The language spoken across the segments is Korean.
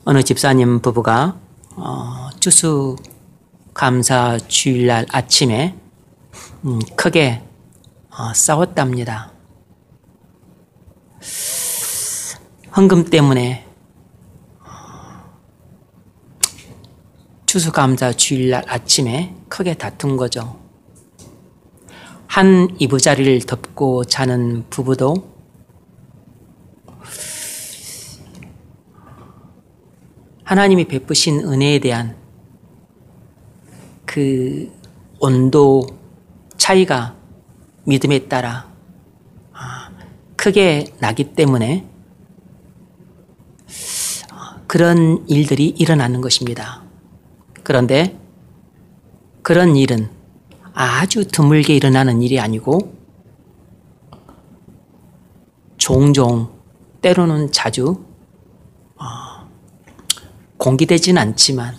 어느 집사님 부부가 추수감사 주일날 아침에 크게 싸웠답니다. 헌금 때문에 추수감사 주일날 아침에 크게 다툰 거죠. 한 이부자리를 덮고 자는 부부도 하나님이 베푸신 은혜에 대한 그 온도 차이가 믿음에 따라 크게 나기 때문에 그런 일들이 일어나는 것입니다. 그런데 그런 일은 아주 드물게 일어나는 일이 아니고 종종 때로는 자주 공개되지는 않지만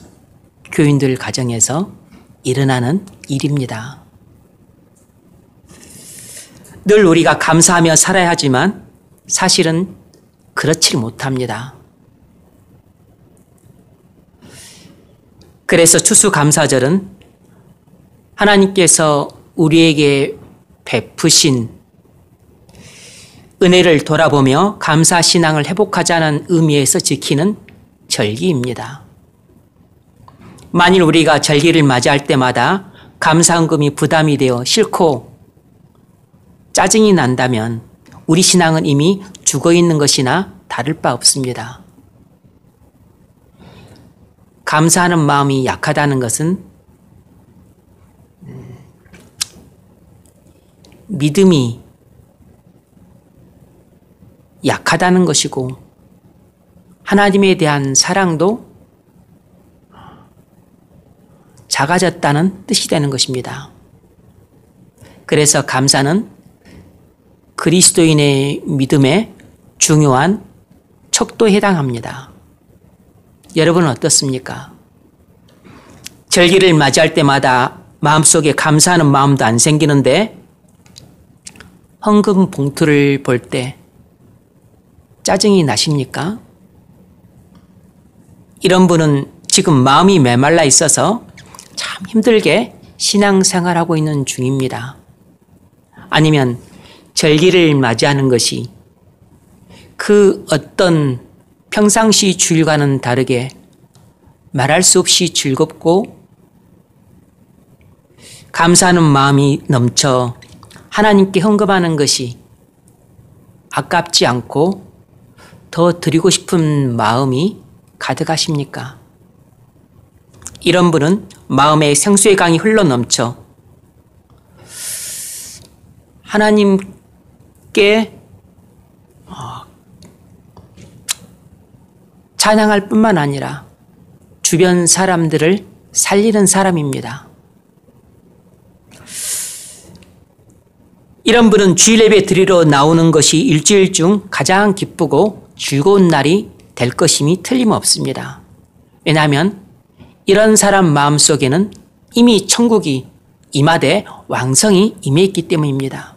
교인들 가정에서 일어나는 일입니다. 늘 우리가 감사하며 살아야 하지만 사실은 그렇지 못합니다. 그래서 추수감사절은 하나님께서 우리에게 베푸신 은혜를 돌아보며 감사신앙을 회복하자는 의미에서 지키는 절기입니다. 만일 우리가 절기를 맞이할 때마다 감사헌금이 부담이 되어 싫고 짜증이 난다면 우리 신앙은 이미 죽어 있는 것이나 다를 바 없습니다. 감사하는 마음이 약하다는 것은 믿음이 약하다는 것이고 하나님에 대한 사랑도 작아졌다는 뜻이 되는 것입니다. 그래서 감사는 그리스도인의 믿음에 중요한 척도에 해당합니다. 여러분은 어떻습니까? 절기를 맞이할 때마다 마음속에 감사하는 마음도 안 생기는데 헌금 봉투를 볼 때 짜증이 나십니까? 이런 분은 지금 마음이 메말라 있어서 참 힘들게 신앙생활하고 있는 중입니다. 아니면 절기를 맞이하는 것이 그 어떤 평상시 주일과는 다르게 말할 수 없이 즐겁고 감사하는 마음이 넘쳐 하나님께 헌금하는 것이 아깝지 않고 더 드리고 싶은 마음이 가득하십니까? 이런 분은 마음에 생수의 강이 흘러넘쳐 하나님께 찬양할 뿐만 아니라 주변 사람들을 살리는 사람입니다. 이런 분은 주일 예배 드리러 나오는 것이 일주일 중 가장 기쁘고 즐거운 날이 될 것임이 틀림없습니다. 왜냐하면 이런 사람 마음속에는 이미 천국이 임하되 왕성히 임해 있기 때문입니다.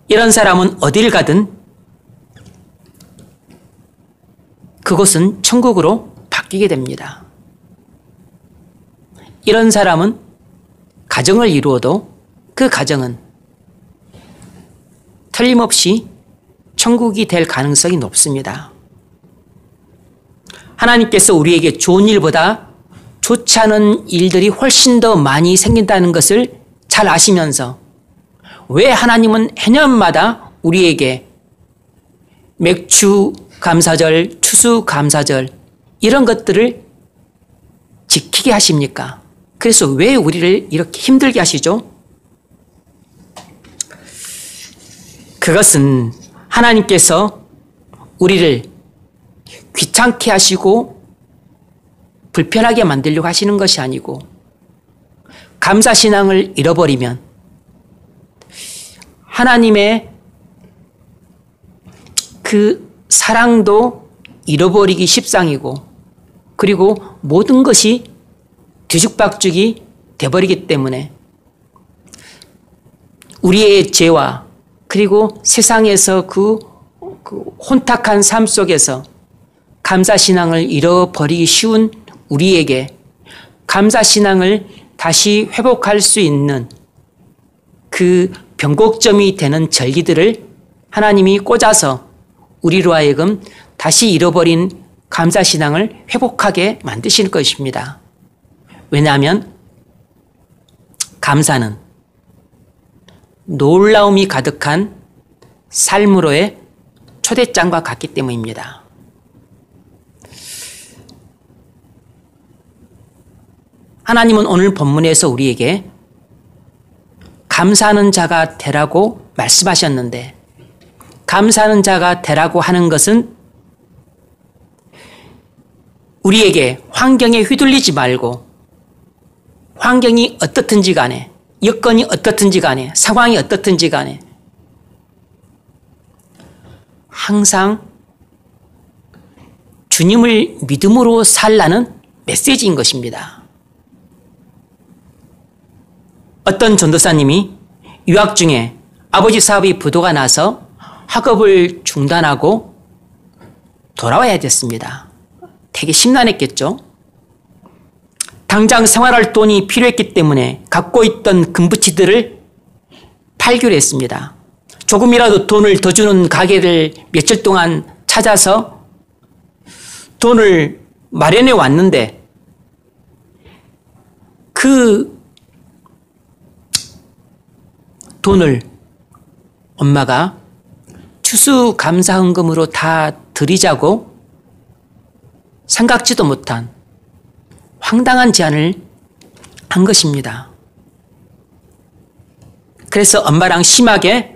이런 사람은 어딜 가든 그곳은 천국으로 바뀌게 됩니다. 이런 사람은 가정을 이루어도 그 가정은 틀림없이 천국이 될 가능성이 높습니다. 하나님께서 우리에게 좋은 일보다 좋지 않은 일들이 훨씬 더 많이 생긴다는 것을 잘 아시면서 왜 하나님은 해년마다 우리에게 맥주 감사절, 추수 감사절 이런 것들을 지키게 하십니까? 그래서 왜 우리를 이렇게 힘들게 하시죠? 그것은 하나님께서 우리를 귀찮게 하시고 불편하게 만들려고 하시는 것이 아니고 감사신앙을 잃어버리면 하나님의 그 사랑도 잃어버리기 십상이고 그리고 모든 것이 뒤죽박죽이 돼버리기 때문에 우리의 죄와 그리고 세상에서 그 그 혼탁한 삶 속에서 감사신앙을 잃어버리기 쉬운 우리에게 감사신앙을 다시 회복할 수 있는 그 변곡점이 되는 절기들을 하나님이 꽂아서 우리로 하여금 다시 잃어버린 감사신앙을 회복하게 만드실 것입니다. 왜냐하면 감사는 놀라움이 가득한 삶으로의 초대장과 같기 때문입니다. 하나님은 오늘 본문에서 우리에게 감사하는 자가 되라고 말씀하셨는데, 감사하는 자가 되라고 하는 것은 우리에게 환경에 휘둘리지 말고, 환경이 어떻든지 간에, 여건이 어떻든지 간에, 상황이 어떻든지 간에 항상 주님을 믿음으로 살라는 메시지인 것입니다. 어떤 전도사님이 유학 중에 아버지 사업이 부도가 나서 학업을 중단하고 돌아와야 됐습니다. 되게 심란했겠죠. 당장 생활할 돈이 필요했기 때문에 갖고 있던 금부치들을 팔기로 했습니다. 조금이라도 돈을 더 주는 가게를 며칠 동안 찾아서 돈을 마련해 왔는데, 그 돈을 엄마가 추수감사헌금으로 다 드리자고 생각지도 못한 황당한 제안을 한 것입니다. 그래서 엄마랑 심하게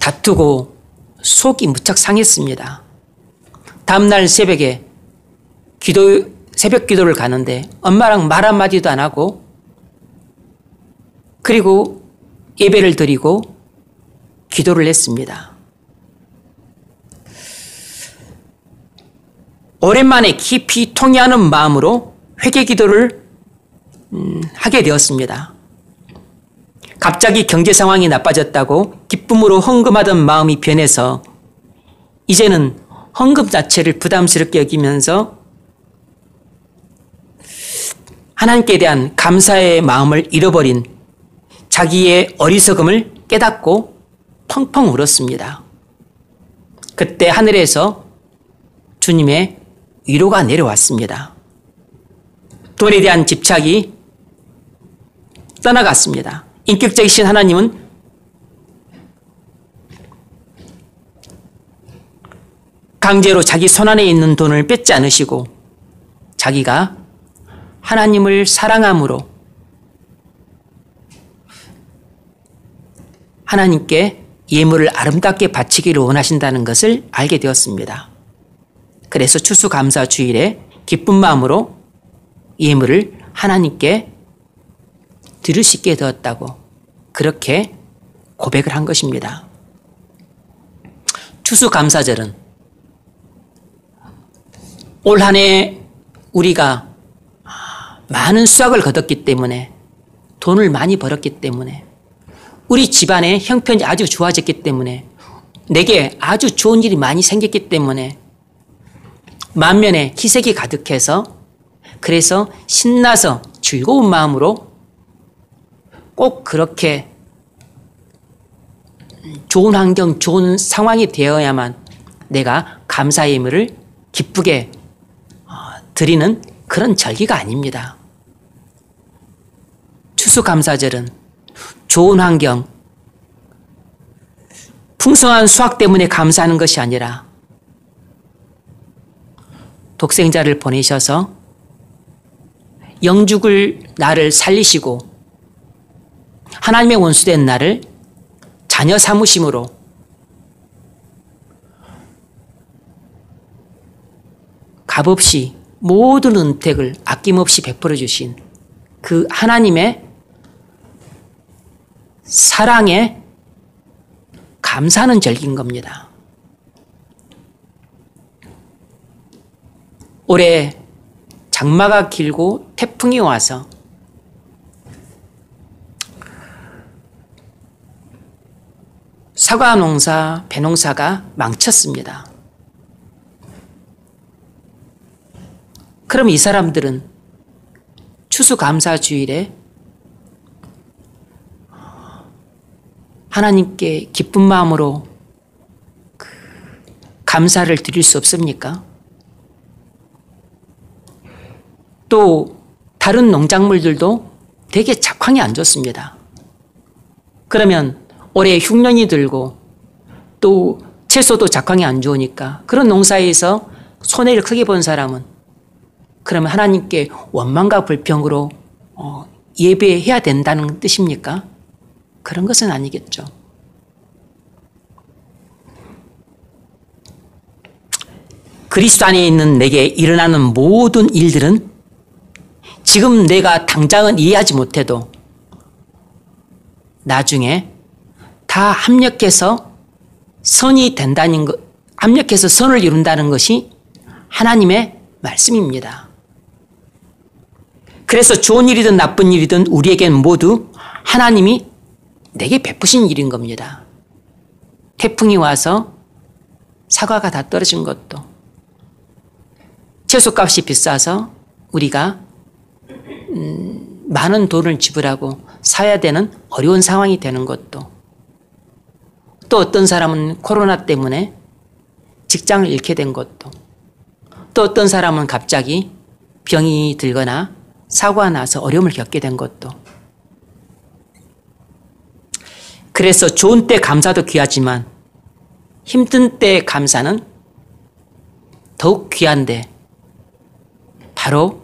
다투고 속이 무척 상했습니다. 다음날 새벽에 새벽 기도를 가는데 엄마랑 말 한마디도 안 하고, 그리고 예배를 드리고 기도를 했습니다. 오랜만에 깊이 통회하는 마음으로 회개 기도를 하게 되었습니다. 갑자기 경제 상황이 나빠졌다고 기쁨으로 헌금하던 마음이 변해서 이제는 헌금 자체를 부담스럽게 여기면서 하나님께 대한 감사의 마음을 잃어버린 자기의 어리석음을 깨닫고 펑펑 울었습니다. 그때 하늘에서 주님의 위로가 내려왔습니다. 돈에 대한 집착이 떠나갔습니다. 인격적이신 하나님은 강제로 자기 손안에 있는 돈을 뺏지 않으시고 자기가 하나님을 사랑함으로 하나님께 예물을 아름답게 바치기를 원하신다는 것을 알게 되었습니다. 그래서 추수감사 주일에 기쁜 마음으로 예물을 하나님께 드릴 수 있게 되었다고 그렇게 고백을 한 것입니다. 추수감사절은 올 한 해 우리가 많은 수확을 거뒀기 때문에, 돈을 많이 벌었기 때문에, 우리 집안의 형편이 아주 좋아졌기 때문에, 내게 아주 좋은 일이 많이 생겼기 때문에 만면에 희색이 가득해서, 그래서 신나서 즐거운 마음으로 꼭 그렇게 좋은 환경, 좋은 상황이 되어야만 내가 감사의 예물을 기쁘게 드리는 그런 절기가 아닙니다. 추수감사절은 좋은 환경, 풍성한 수확 때문에 감사하는 것이 아니라 독생자를 보내셔서 영죽을 나를 살리시고 하나님의 원수된 나를 자녀 삼으심으로 값없이 모든 은택을 아낌없이 베풀어 주신 그 하나님의 사랑에 감사하는 절기인 겁니다. 올해 장마가 길고 태풍이 와서 사과 농사, 배 농사가 망쳤습니다. 그럼 이 사람들은 추수감사주일에 하나님께 기쁜 마음으로 감사를 드릴 수 없습니까? 또 다른 농작물들도 되게 작황이 안 좋습니다. 그러면 올해 흉년이 들고 또 채소도 작황이 안 좋으니까 그런 농사에서 손해를 크게 본 사람은 그러면 하나님께 원망과 불평으로 예배해야 된다는 뜻입니까? 그런 것은 아니겠죠. 그리스도 안에 있는 내게 일어나는 모든 일들은 지금 내가 당장은 이해하지 못해도 나중에 다 합력해서 선이 된다는 것, 합력해서 선을 이룬다는 것이 하나님의 말씀입니다. 그래서 좋은 일이든 나쁜 일이든 우리에겐 모두 하나님이 내게 베푸신 일인 겁니다. 태풍이 와서 사과가 다 떨어진 것도, 채소값이 비싸서 우리가 많은 돈을 지불하고 사야 되는 어려운 상황이 되는 것도, 또 어떤 사람은 코로나 때문에 직장을 잃게 된 것도, 또 어떤 사람은 갑자기 병이 들거나 사고가 나서 어려움을 겪게 된 것도. 그래서 좋은 때 감사도 귀하지만 힘든 때 감사는 더욱 귀한데, 바로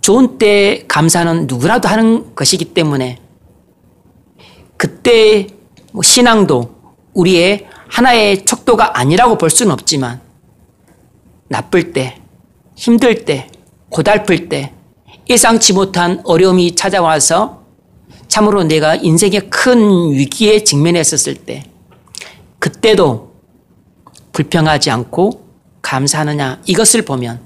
좋은 때 감사는 누구라도 하는 것이기 때문에 그때 신앙도 우리의 하나의 척도가 아니라고 볼 수는 없지만, 나쁠 때, 힘들 때, 고달플 때, 예상치 못한 어려움이 찾아와서 참으로 내가 인생의 큰 위기에 직면했었을 때, 그때도 불평하지 않고 감사하느냐, 이것을 보면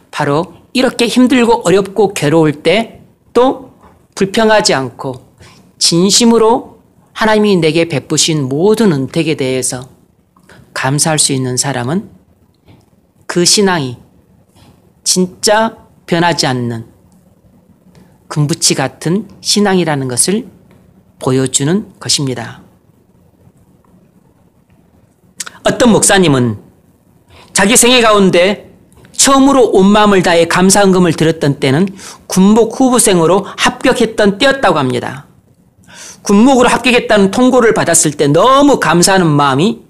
바로 이렇게 힘들고 어렵고 괴로울 때 또 불평하지 않고 진심으로 하나님이 내게 베푸신 모든 은택에 대해서 감사할 수 있는 사람은 그 신앙이 진짜 변하지 않는 금붙이 같은 신앙이라는 것을 보여주는 것입니다. 어떤 목사님은 자기 생애 가운데 처음으로 온 마음을 다해 감사헌금을 드렸던 때는 군목 후보생으로 합격했던 때였다고 합니다. 군목으로 합격했다는 통고를 받았을 때 너무 감사하는 마음이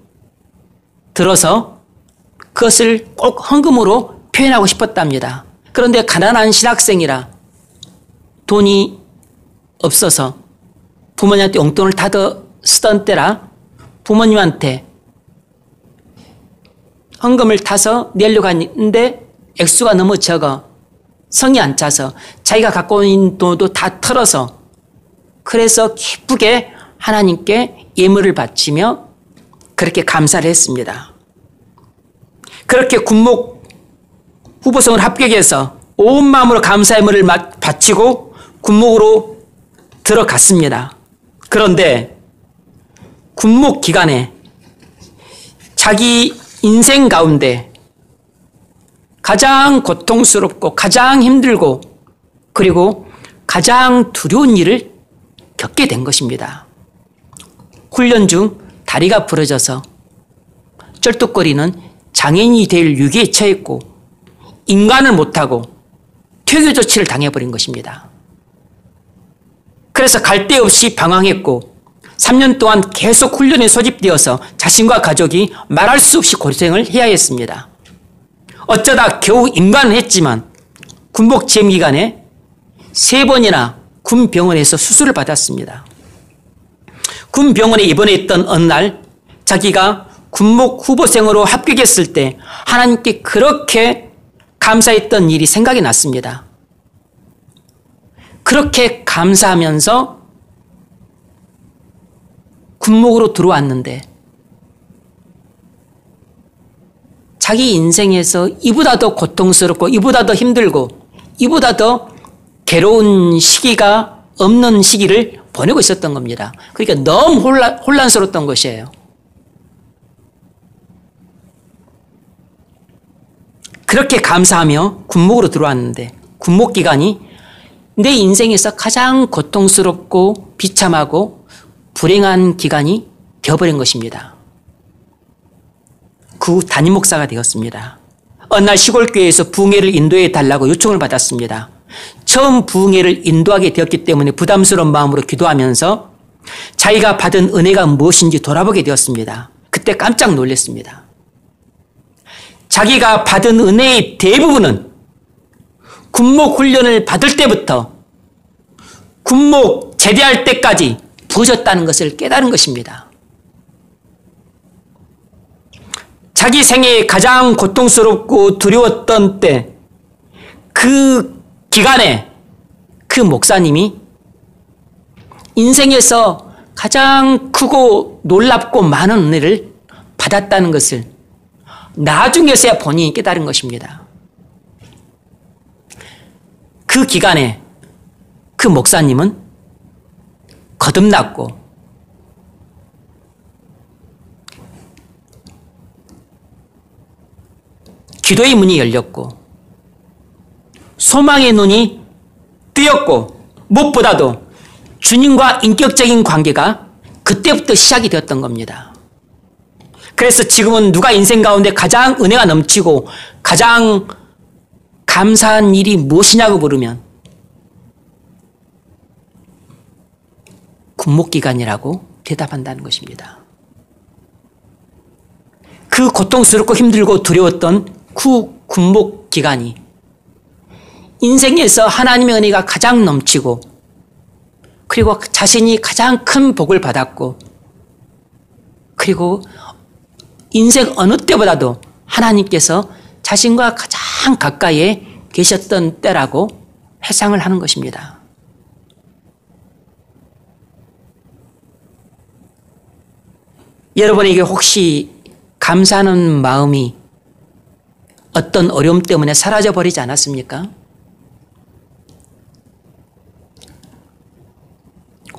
들어서 그것을 꼭 헌금으로 표현하고 싶었답니다. 그런데 가난한 신학생이라 돈이 없어서 부모님한테 용돈을 다 쓰던 때라 부모님한테 헌금을 타서 내려고 하는데 액수가 너무 적어 성이 안 차서 자기가 갖고 있는 돈도 다 털어서, 그래서 기쁘게 하나님께 예물을 바치며 그렇게 감사를 했습니다. 그렇게 군목 후보성을 합격해서 온 마음으로 감사의 예물을 바치고 군목으로 들어갔습니다. 그런데 군목 기간에 자기 인생 가운데 가장 고통스럽고 가장 힘들고 그리고 가장 두려운 일을 겪게 된 것입니다. 훈련 중 다리가 부러져서 쩔뚝거리는 장애인이 될 위기에 처했고 인간을 못하고 퇴교 조치를 당해버린 것입니다. 그래서 갈 데 없이 방황했고 3년 동안 계속 훈련에 소집되어서 자신과 가족이 말할 수 없이 고생을 해야 했습니다. 어쩌다 겨우 임관을 했지만 군복 지임 기간에 3번이나 군 병원에서 수술을 받았습니다. 군 병원에 입원했던 어느 날 자기가 군목 후보생으로 합격했을 때 하나님께 그렇게 감사했던 일이 생각이 났습니다. 그렇게 감사하면서 군목으로 들어왔는데 자기 인생에서 이보다 더 고통스럽고 이보다 더 힘들고 이보다 더 괴로운 시기가 없는 시기를 보내고 있었던 겁니다. 그러니까 너무 혼란스러웠던 것이에요. 그렇게 감사하며 군목으로 들어왔는데 군목 기간이 내 인생에서 가장 고통스럽고 비참하고 불행한 기간이 되어버린 것입니다. 그 후 담임 목사가 되었습니다. 어느 날 시골교회에서 부흥회를 인도해 달라고 요청을 받았습니다. 처음 부흥회를 인도하게 되었기 때문에 부담스러운 마음으로 기도하면서 자기가 받은 은혜가 무엇인지 돌아보게 되었습니다. 그때 깜짝 놀랐습니다. 자기가 받은 은혜의 대부분은 군목 훈련을 받을 때부터 군목 제대할 때까지 부어졌다는 것을 깨달은 것입니다. 자기 생애에 가장 고통스럽고 두려웠던 때, 그 기간에 그 목사님이 인생에서 가장 크고 놀랍고 많은 은혜를 받았다는 것을 나중에서야 본인이 깨달은 것입니다. 그 기간에 그 목사님은 거듭났고 기도의 문이 열렸고 소망의 눈이 뜨였고 무엇보다도 주님과 인격적인 관계가 그때부터 시작이 되었던 겁니다. 그래서 지금은 누가 인생 가운데 가장 은혜가 넘치고 가장 감사한 일이 무엇이냐고 물으면 군목기간이라고 대답한다는 것입니다. 그 고통스럽고 힘들고 두려웠던 그 군목기간이 인생에서 하나님의 은혜가 가장 넘치고 그리고 자신이 가장 큰 복을 받았고 그리고 인생 어느 때보다도 하나님께서 자신과 가장 가까이에 계셨던 때라고 회상을 하는 것입니다. 여러분에게 혹시 감사하는 마음이 어떤 어려움 때문에 사라져버리지 않았습니까?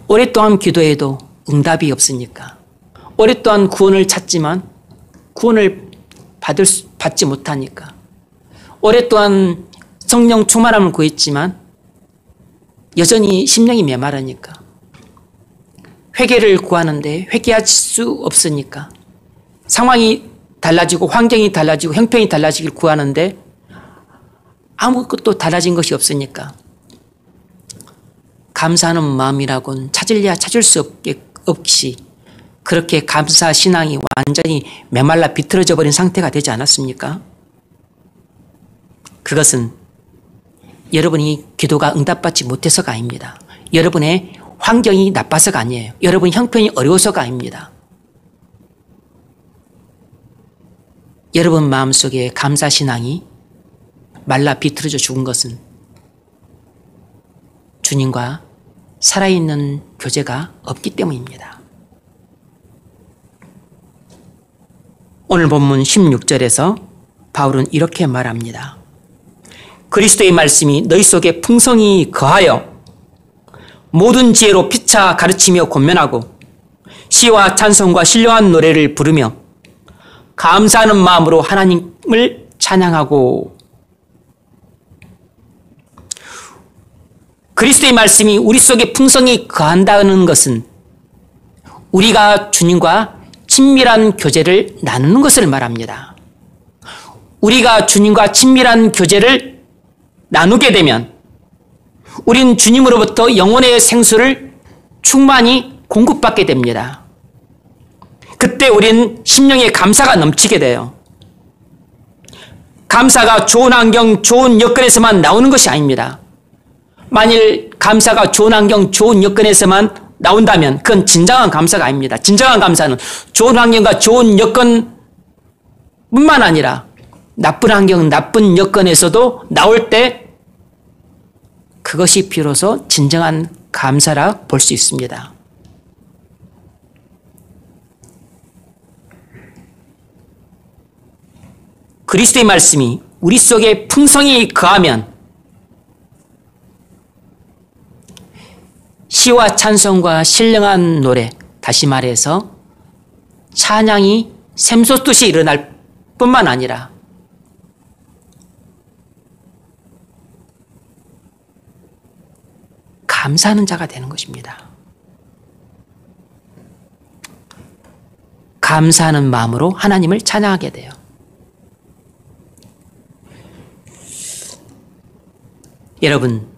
오랫동안 기도해도 응답이 없으니까, 오랫동안 구원을 찾지만 구원을 받지 못하니까, 오랫동안 성령 충만함을 구했지만 여전히 심령이 메마르니까, 회개를 구하는데 회개할 수 없으니까, 상황이 달라지고 환경이 달라지고 형편이 달라지길 구하는데 아무것도 달라진 것이 없으니까 감사하는 마음이라고는 찾으려 찾을 수 없이 그렇게 감사 신앙이 완전히 메말라 비틀어져 버린 상태가 되지 않았습니까? 그것은 여러분이 기도가 응답받지 못해서가 아닙니다. 여러분의 환경이 나빠서가 아니에요. 여러분 형편이 어려워서가 아닙니다. 여러분 마음속에 감사신앙이 말라 비틀어져 죽은 것은 주님과 살아있는 교제가 없기 때문입니다. 오늘 본문 16절에서 바울은 이렇게 말합니다. 그리스도의 말씀이 너희 속에 풍성히 거하여 모든 지혜로 피차 가르치며 권면하고 시와 찬송과 신령한 노래를 부르며 감사하는 마음으로 하나님을 찬양하고. 그리스도의 말씀이 우리 속에 풍성히 거한다는 것은 우리가 주님과 친밀한 교제를 나누는 것을 말합니다. 우리가 주님과 친밀한 교제를 나누게 되면 우린 주님으로부터 영혼의 생수를 충만히 공급받게 됩니다. 그때 우린 심령의 감사가 넘치게 돼요. 감사가 좋은 환경, 좋은 여건에서만 나오는 것이 아닙니다. 만일 감사가 좋은 환경, 좋은 여건에서만 나온다면 그건 진정한 감사가 아닙니다. 진정한 감사는 좋은 환경과 좋은 여건뿐만 아니라 나쁜 환경, 나쁜 여건에서도 나올 때 그것이 비로소 진정한 감사라 볼 수 있습니다. 그리스도의 말씀이 우리 속에 풍성히 거하면 시와 찬송과 신령한 노래, 다시 말해서 찬양이 샘솟듯이 일어날 뿐만 아니라 감사하는 자가 되는 것입니다. 감사하는 마음으로 하나님을 찬양하게 돼요. 여러분,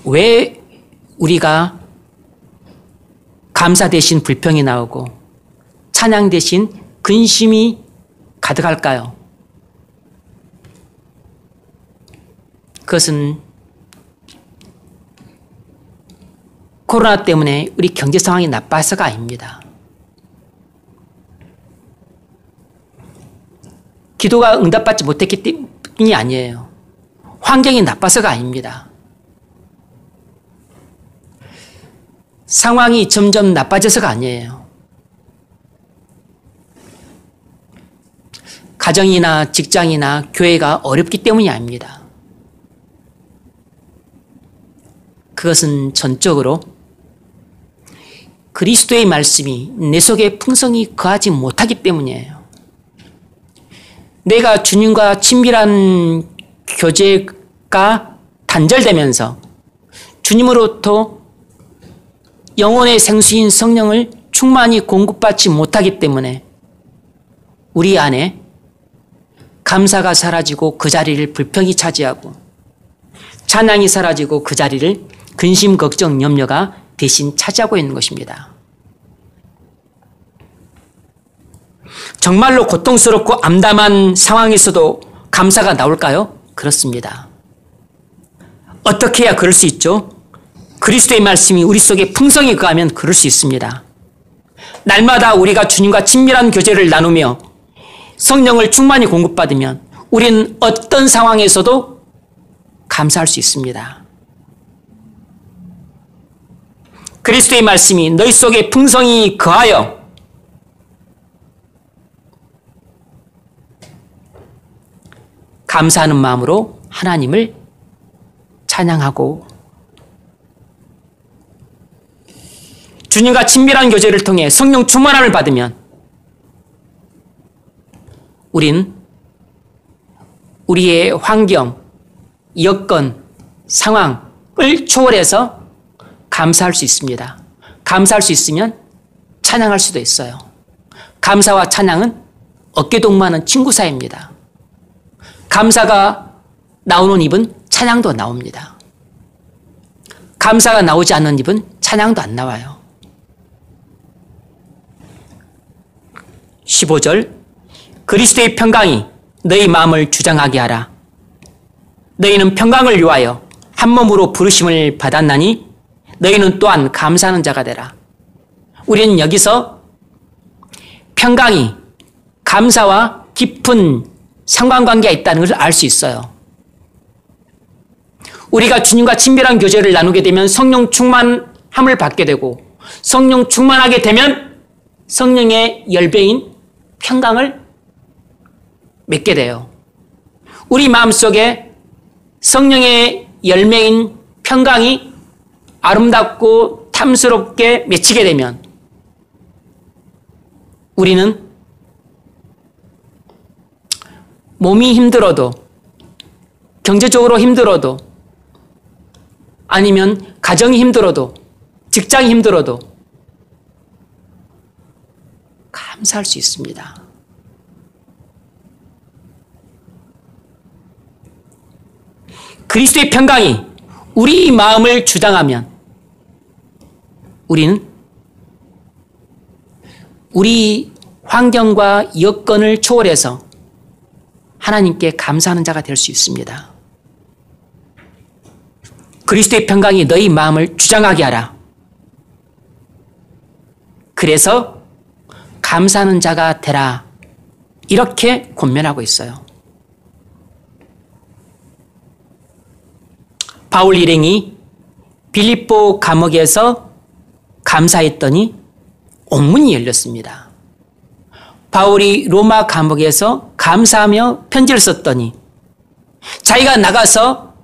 왜 우리가 감사 대신 불평이 나오고 찬양 대신 근심이 가득할까요? 그것은 코로나 때문에 우리 경제 상황이 나빠서가 아닙니다. 기도가 응답받지 못했기 때문이 아니에요. 환경이 나빠서가 아닙니다. 상황이 점점 나빠져서가 아니에요. 가정이나 직장이나 교회가 어렵기 때문이 아닙니다. 그것은 전적으로 그리스도의 말씀이 내 속에 풍성히 거하지 못하기 때문이에요. 내가 주님과 친밀한 교제가 단절되면서 주님으로부터 영혼의 생수인 성령을 충만히 공급받지 못하기 때문에 우리 안에 감사가 사라지고 그 자리를 불평이 차지하고 찬양이 사라지고 그 자리를 근심, 걱정, 염려가 대신 차지하고 있는 것입니다. 정말로 고통스럽고 암담한 상황에서도 감사가 나올까요? 그렇습니다. 어떻게 해야 그럴 수 있죠? 그리스도의 말씀이 우리 속에 풍성히 거하면 그럴 수 있습니다. 날마다 우리가 주님과 친밀한 교제를 나누며 성령을 충만히 공급받으면 우리는 어떤 상황에서도 감사할 수 있습니다. 그리스도의 말씀이 너희 속에 풍성히 거하여 감사하는 마음으로 하나님을 찬양하고 주님과 친밀한 교제를 통해 성령 충만함을 받으면 우린 우리의 환경, 여건, 상황을 초월해서 감사할 수 있습니다. 감사할 수 있으면 찬양할 수도 있어요. 감사와 찬양은 어깨동무하는 친구 사이입니다. 감사가 나오는 입은 찬양도 나옵니다. 감사가 나오지 않는 입은 찬양도 안 나와요. 15절 그리스도의 평강이 너희 마음을 주장하게 하라. 너희는 평강을 위하여 한 몸으로 부르심을 받았나니 너희는 또한 감사하는 자가 되라. 우리는 여기서 평강이 감사와 깊은 상관관계가 있다는 것을 알 수 있어요. 우리가 주님과 친밀한 교제를 나누게 되면 성령 충만함을 받게 되고 성령 충만하게 되면 성령의 열배인 평강을 맺게 돼요. 우리 마음속에 성령의 열매인 평강이 아름답고 탐스럽게 맺히게 되면 우리는 몸이 힘들어도 경제적으로 힘들어도 아니면 가정이 힘들어도 직장이 힘들어도 감사할 수 있습니다. 그리스도의 평강이 우리 마음을 주장하면 우리는 우리 환경과 여건을 초월해서 하나님께 감사하는 자가 될 수 있습니다. 그리스도의 평강이 너희 마음을 주장하게 하라. 그래서 감사하는 자가 되라. 이렇게 권면하고 있어요. 바울 일행이 빌립보 감옥에서 감사했더니 옥문이 열렸습니다. 바울이 로마 감옥에서 감사하며 편지를 썼더니 자기가 나가서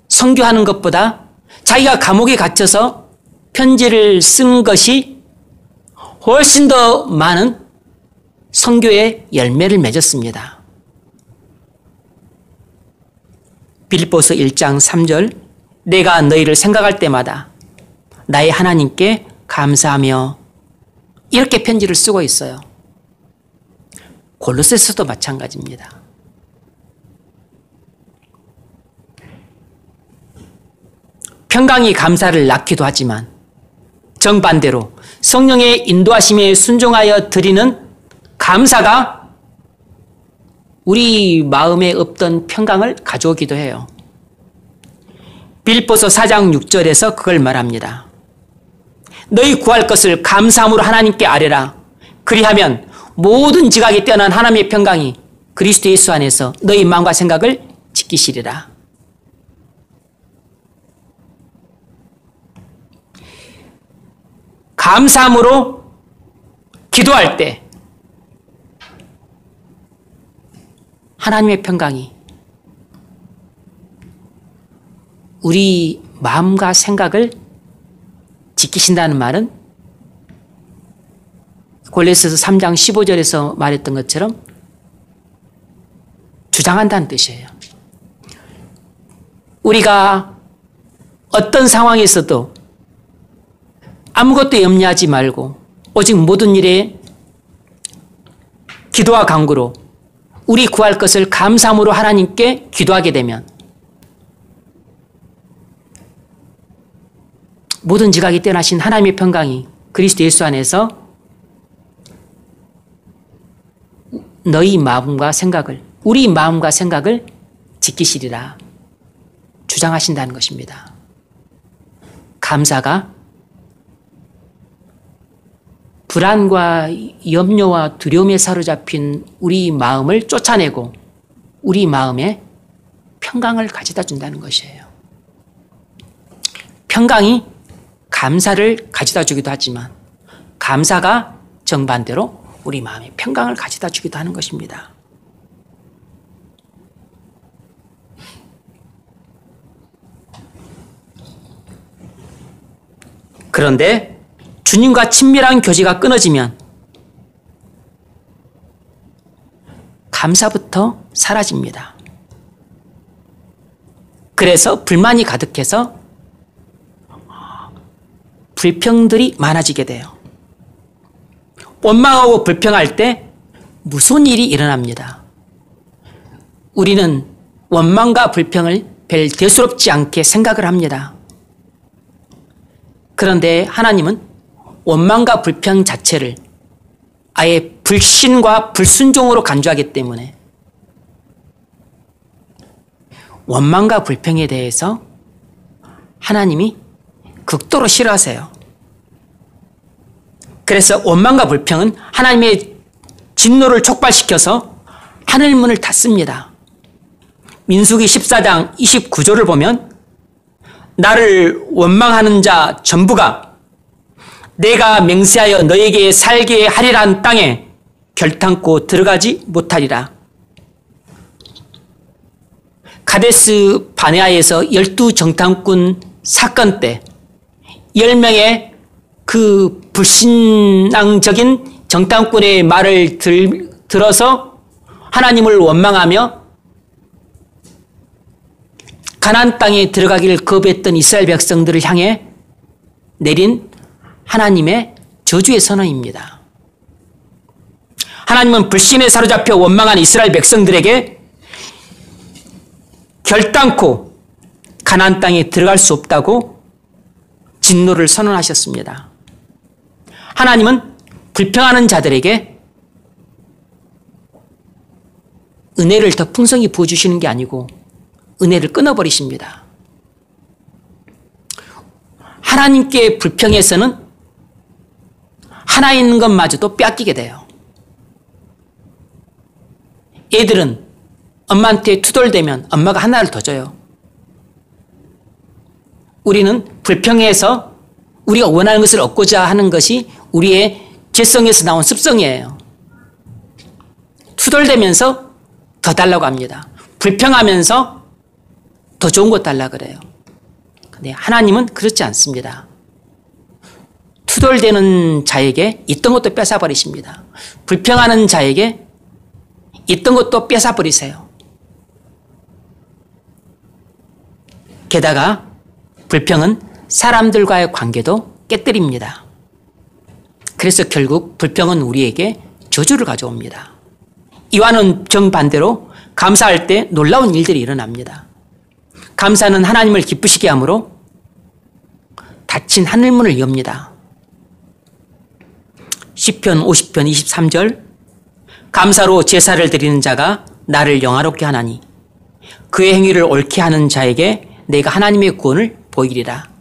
선교하는 것보다 자기가 감옥에 갇혀서 편지를 쓴 것이 훨씬 더 많은 선교의 열매를 맺었습니다. 빌립보서 1장 3절 내가 너희를 생각할 때마다 나의 하나님께 감사하며 이렇게 편지를 쓰고 있어요. 골로새서도 마찬가지입니다. 평강이 감사를 낳기도 하지만 정반대로 성령의 인도하심에 순종하여 드리는 감사가 우리 마음에 없던 평강을 가져오기도 해요. 빌립보서 4장 6절에서 그걸 말합니다. 너희 구할 것을 감사함으로 하나님께 아뢰라. 그리하면 모든 지각이 뛰어난 하나님의 평강이 그리스도 예수 안에서 너희 마음과 생각을 지키시리라. 감사함으로 기도할 때 하나님의 평강이 우리 마음과 생각을 지키신다는 말은 골로새서 3장 15절에서 말했던 것처럼 주장한다는 뜻이에요. 우리가 어떤 상황에서도 아무것도 염려하지 말고 오직 모든 일에 기도와 간구로 우리 구할 것을 감사함으로 하나님께 기도하게 되면 모든 지각이 뛰어나신 하나님의 평강이 그리스도 예수 안에서 너희 마음과 생각을, 우리 마음과 생각을 지키시리라 주장하신다는 것입니다. 감사가 불안과 염려와 두려움에 사로잡힌 우리 마음을 쫓아내고 우리 마음에 평강을 가져다 준다는 것이에요. 평강이 감사를 가져다 주기도 하지만 감사가 정반대로 우리 마음에 평강을 가져다 주기도 하는 것입니다. 그런데 주님과 친밀한 교제가 끊어지면 감사부터 사라집니다. 그래서 불만이 가득해서 불평들이 많아지게 돼요. 원망하고 불평할 때 무슨 일이 일어납니다. 우리는 원망과 불평을 별 대수롭지 않게 생각을 합니다. 그런데 하나님은 원망과 불평 자체를 아예 불신과 불순종으로 간주하기 때문에 원망과 불평에 대해서 하나님이 극도로 싫어하세요. 그래서 원망과 불평은 하나님의 진노를 촉발시켜서 하늘문을 닫습니다. 민수기 14장 29절을 보면 나를 원망하는 자 전부가 내가 맹세하여 너에게 살게 하리란 땅에 결탄코 들어가지 못하리라. 가데스 바네아에서 12정탐꾼 사건 때 10명의 그 불신앙적인 정탐꾼의 말을 들어서 하나님을 원망하며 가나안 땅에 들어가기를 거부했던 이스라엘 백성들을 향해 내린 하나님의 저주의 선언입니다. 하나님은 불신에 사로잡혀 원망한 이스라엘 백성들에게 결단코 가나안 땅에 들어갈 수 없다고 진노를 선언하셨습니다. 하나님은 불평하는 자들에게 은혜를 더 풍성히 부어주시는 게 아니고 은혜를 끊어버리십니다. 하나님께 불평해서는 하나 있는 것마저도 뺏기게 돼요. 애들은 엄마한테 투덜대면 엄마가 하나를 더 줘요. 우리는 불평해서 우리가 원하는 것을 얻고자 하는 것이 우리의 죄성에서 나온 습성이에요. 투덜대면서 더 달라고 합니다. 불평하면서 더 좋은 것 달라 그래요. 근데 하나님은 그렇지 않습니다. 투덜대는 자에게 있던 것도 뺏어버리십니다. 불평하는 자에게 있던 것도 뺏어버리세요. 게다가 불평은 사람들과의 관계도 깨뜨립니다. 그래서 결국 불평은 우리에게 저주를 가져옵니다. 이와는 정반대로 감사할 때 놀라운 일들이 일어납니다. 감사는 하나님을 기쁘시게 하므로 닫힌 하늘문을 엽니다. 시편 50편 23절 감사로 제사를 드리는 자가 나를 영화롭게 하나니 그의 행위를 옳게 하는 자에게 내가 하나님의 구원을 보이리라.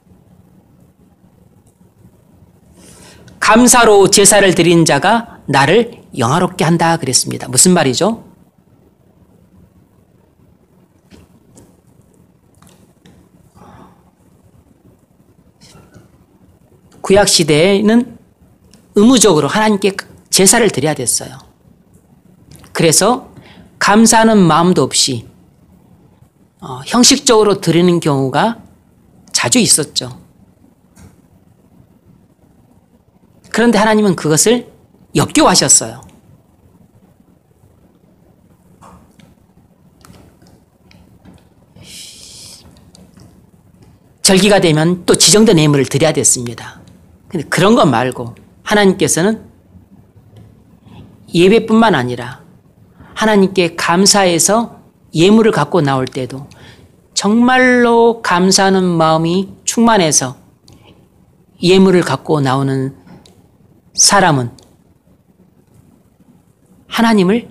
감사로 제사를 드리는 자가 나를 영화롭게 한다 그랬습니다. 무슨 말이죠? 구약 시대에는 의무적으로 하나님께 제사를 드려야 됐어요. 그래서 감사하는 마음도 없이 형식적으로 드리는 경우가 자주 있었죠. 그런데 하나님은 그것을 역겨워하셨어요. 절기가 되면 또 지정된 예물을 드려야 됐습니다. 근데 그런 것 말고 하나님께서는 예배뿐만 아니라 하나님께 감사해서 예물을 갖고 나올 때도 정말로 감사하는 마음이 충만해서 예물을 갖고 나오는 사람은 하나님을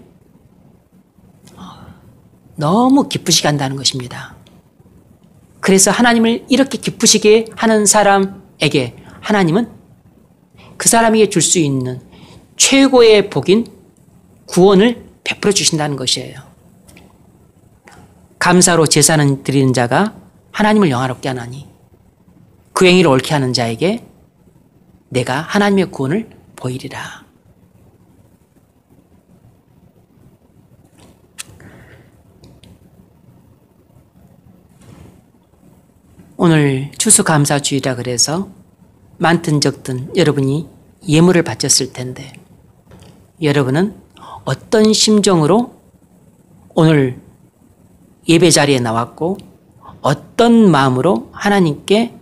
너무 기쁘시게 한다는 것입니다. 그래서 하나님을 이렇게 기쁘시게 하는 사람에게 하나님은 그 사람에게 줄 수 있는 최고의 복인 구원을 베풀어 주신다는 것이에요. 감사로 제사는 드리는 자가 하나님을 영화롭게 하나니 그 행위를 옳게 하는 자에게 내가 하나님의 구원을 보이리라. 오늘 추수감사주의라 그래서 많든 적든 여러분이 예물을 바쳤을 텐데 여러분은 어떤 심정으로 오늘 예배 자리에 나왔고 어떤 마음으로 하나님께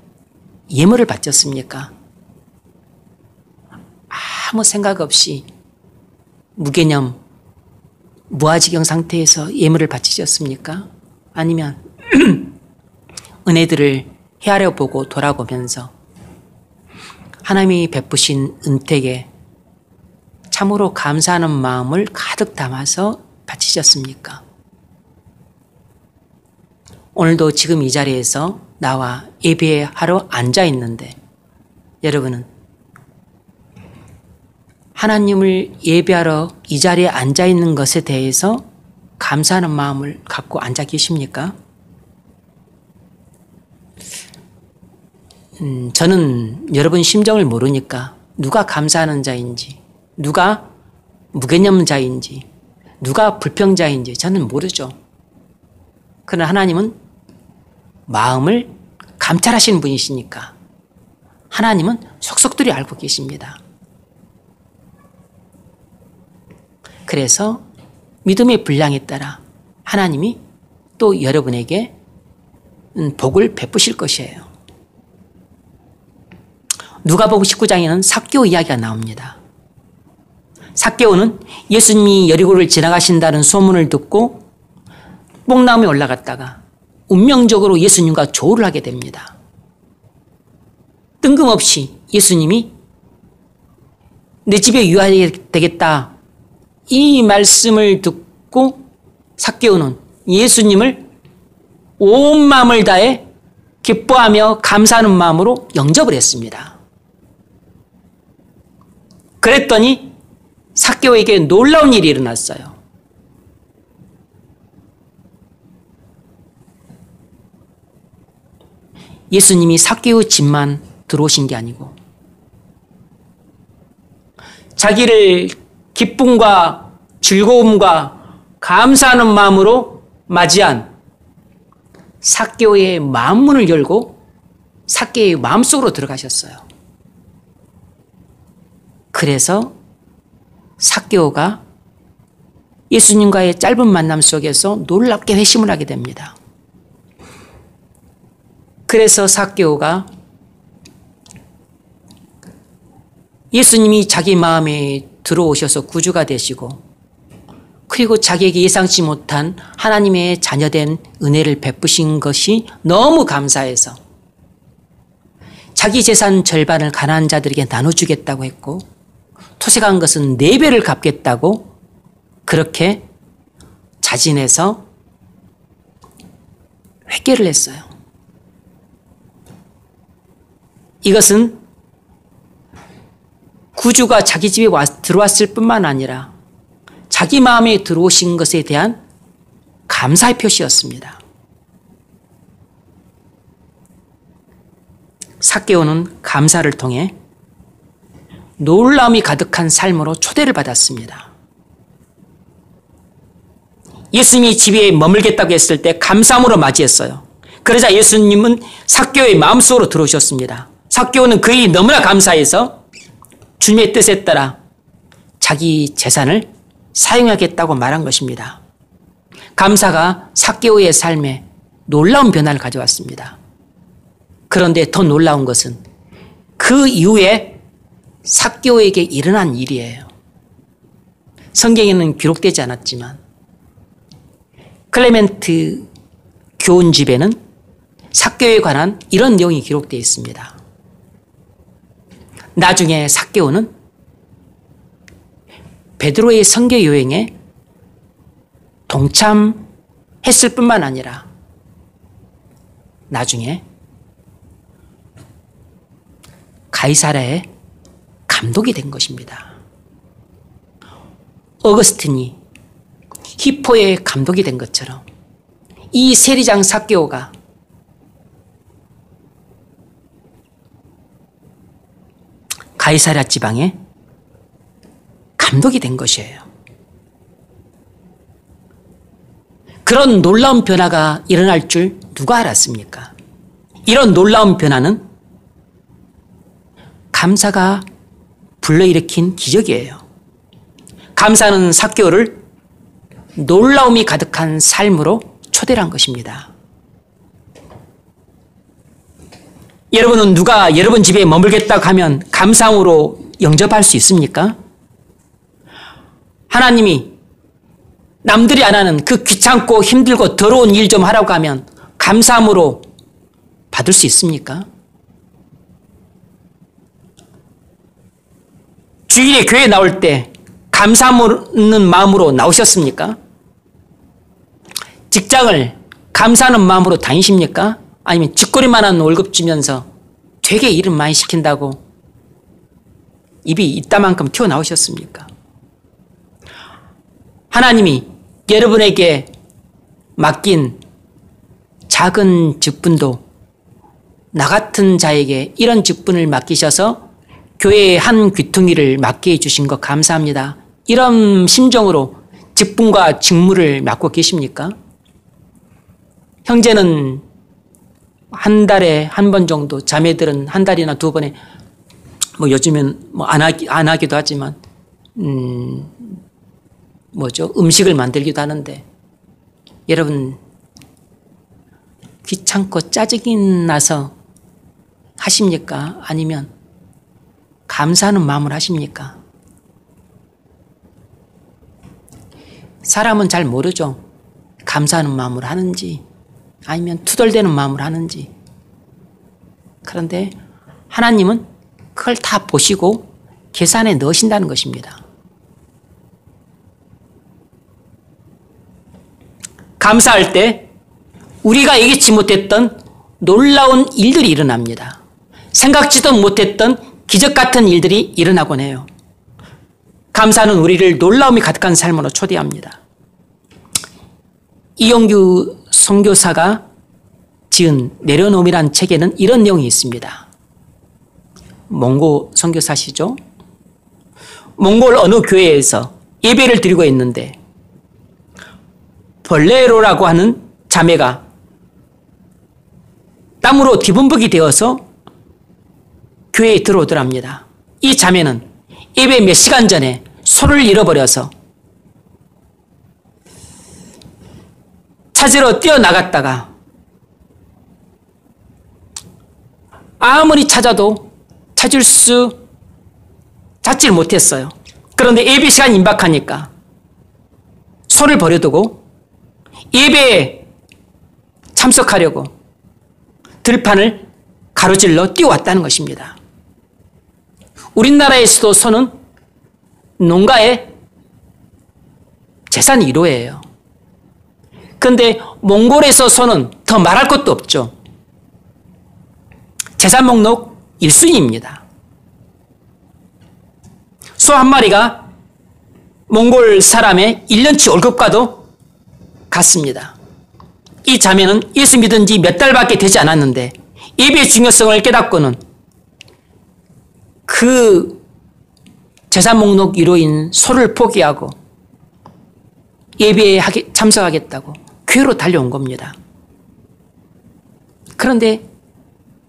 예물을 바쳤습니까? 아무 생각 없이 무개념, 무아지경 상태에서 예물을 바치셨습니까? 아니면 은혜들을 헤아려 보고 돌아보면서 하나님이 베푸신 은택에 참으로 감사하는 마음을 가득 담아서 바치셨습니까? 오늘도 지금 이 자리에서 나와 예배하러 앉아 있는데 여러분은 하나님을 예배하러 이 자리에 앉아 있는 것에 대해서 감사하는 마음을 갖고 앉아 계십니까? 저는 여러분 심정을 모르니까 누가 감사하는 자인지, 누가 무개념자인지, 누가 불평자인지 저는 모르죠. 그러나 하나님은 마음을 감찰하시는 분이시니까 하나님은 속속들이 알고 계십니다. 그래서 믿음의 분량에 따라 하나님이 또 여러분에게 복을 베푸실 것이에요. 누가복음 19장에는 삭개오 이야기가 나옵니다. 삭개오는 예수님이 여리고를 지나가신다는 소문을 듣고 뽕나무에 올라갔다가 운명적으로 예수님과 조우를 하게 됩니다. 뜬금없이 예수님이 내 집에 유하게 되겠다 이 말씀을 듣고 삭개오는 예수님을 온 마음을 다해 기뻐하며 감사하는 마음으로 영접을 했습니다. 그랬더니 삭개오에게 놀라운 일이 일어났어요. 예수님이 삭개오 집만 들어오신 게 아니고 자기를 기쁨과 즐거움과 감사하는 마음으로 맞이한 삭개오의 마음문을 열고 삭개오의 마음속으로 들어가셨어요. 그래서 삭개오가 예수님과의 짧은 만남 속에서 놀랍게 회심을 하게 됩니다. 그래서 삭개오가 예수님이 자기 마음에 들어오셔서 구주가 되시고 그리고 자기에게 예상치 못한 하나님의 자녀된 은혜를 베푸신 것이 너무 감사해서 자기 재산 절반을 가난한 자들에게 나눠주겠다고 했고 토색한 것은 4배를 갚겠다고 그렇게 자진해서 회개를 했어요. 이것은 구주가 자기 집에 들어왔을 뿐만 아니라 자기 마음에 들어오신 것에 대한 감사의 표시였습니다. 삭개오는 감사를 통해 놀라움이 가득한 삶으로 초대를 받았습니다. 예수님이 집에 머물겠다고 했을 때 감사함으로 맞이했어요. 그러자 예수님은 삭개오의 마음속으로 들어오셨습니다. 삭개오는 그의 너무나 감사해서 주님의 뜻에 따라 자기 재산을 사용하겠다고 말한 것입니다. 감사가 삭개오의 삶에 놀라운 변화를 가져왔습니다. 그런데 더 놀라운 것은 그 이후에 삭개오에게 일어난 일이에요. 성경에는 기록되지 않았지만 클레멘트 교훈집에는 삭개오에 관한 이런 내용이 기록되어 있습니다. 나중에 삭개오는 베드로의 선교 여행에 동참했을 뿐만 아니라 나중에 가이사랴의 감독이 된 것입니다. 어거스틴이 히포의 감독이 된 것처럼 이 세리장 삭개오가 가이사랴 지방의 감독이 된 것이에요. 그런 놀라운 변화가 일어날 줄 누가 알았습니까? 이런 놀라운 변화는 감사가 불러일으킨 기적이에요. 감사는 삭개오를 놀라움이 가득한 삶으로 초대를 한 것입니다. 여러분은 누가 여러분 집에 머물겠다고 하면 감사함으로 영접할 수 있습니까? 하나님이 남들이 안 하는 그 귀찮고 힘들고 더러운 일 좀 하라고 하면 감사함으로 받을 수 있습니까? 주일에 교회 나올 때 감사하는 마음으로 나오셨습니까? 직장을 감사하는 마음으로 다니십니까? 아니면 쥐꼬리만한 월급 주면서 되게 일을 많이 시킨다고 입이 이따만큼 튀어나오셨습니까? 하나님이 여러분에게 맡긴 작은 직분도 나 같은 자에게 이런 직분을 맡기셔서 교회의 한 귀퉁이를 맡게 해주신 것 감사합니다. 이런 심정으로 직분과 직무를 맡고 계십니까? 형제는 한 달에 한 번 정도, 자매들은 한 달이나 2번에 뭐 요즘엔 뭐 안 하기도 하지만 음식을 만들기도 하는데 여러분 귀찮고 짜증이 나서 하십니까? 아니면 감사하는 마음을 하십니까? 사람은 잘 모르죠. 감사하는 마음으로 하는지 아니면 투덜대는 마음으로 하는지. 그런데 하나님은 그걸 다 보시고 계산에 넣으신다는 것입니다. 감사할 때 우리가 예기치 못했던 놀라운 일들이 일어납니다. 생각지도 못했던 기적 같은 일들이 일어나곤 해요. 감사는 우리를 놀라움이 가득한 삶으로 초대합니다. 이용규 선교사가 지은 내려놓음이란 책에는 이런 내용이 있습니다. 몽고 선교사시죠? 몽골 어느 교회에서 예배를 드리고 있는데 벌레로라고 하는 자매가 땀으로 뒤범벅이 되어서 교회에 들어오더랍니다. 이 자매는 예배 몇 시간 전에 손을 잃어버려서 찾으러 뛰어나갔다가 아무리 찾아도 찾지를 못했어요. 그런데 예배 시간이 임박하니까 소를 버려두고 예배에 참석하려고 들판을 가로질러 뛰어왔다는 것입니다. 우리나라에서도 소는 농가의 재산 1호예요. 그런데 몽골에서 소는 더 말할 것도 없죠. 재산 목록 1순위입니다. 소 한 마리가 몽골 사람의 1년치 월급과도 같습니다. 이 자매는 예수 믿은 지 몇 달밖에 되지 않았는데 예배의 중요성을 깨닫고는 그 재산 목록 1호인 소를 포기하고 예배에 참석하겠다고 교회로 달려온 겁니다. 그런데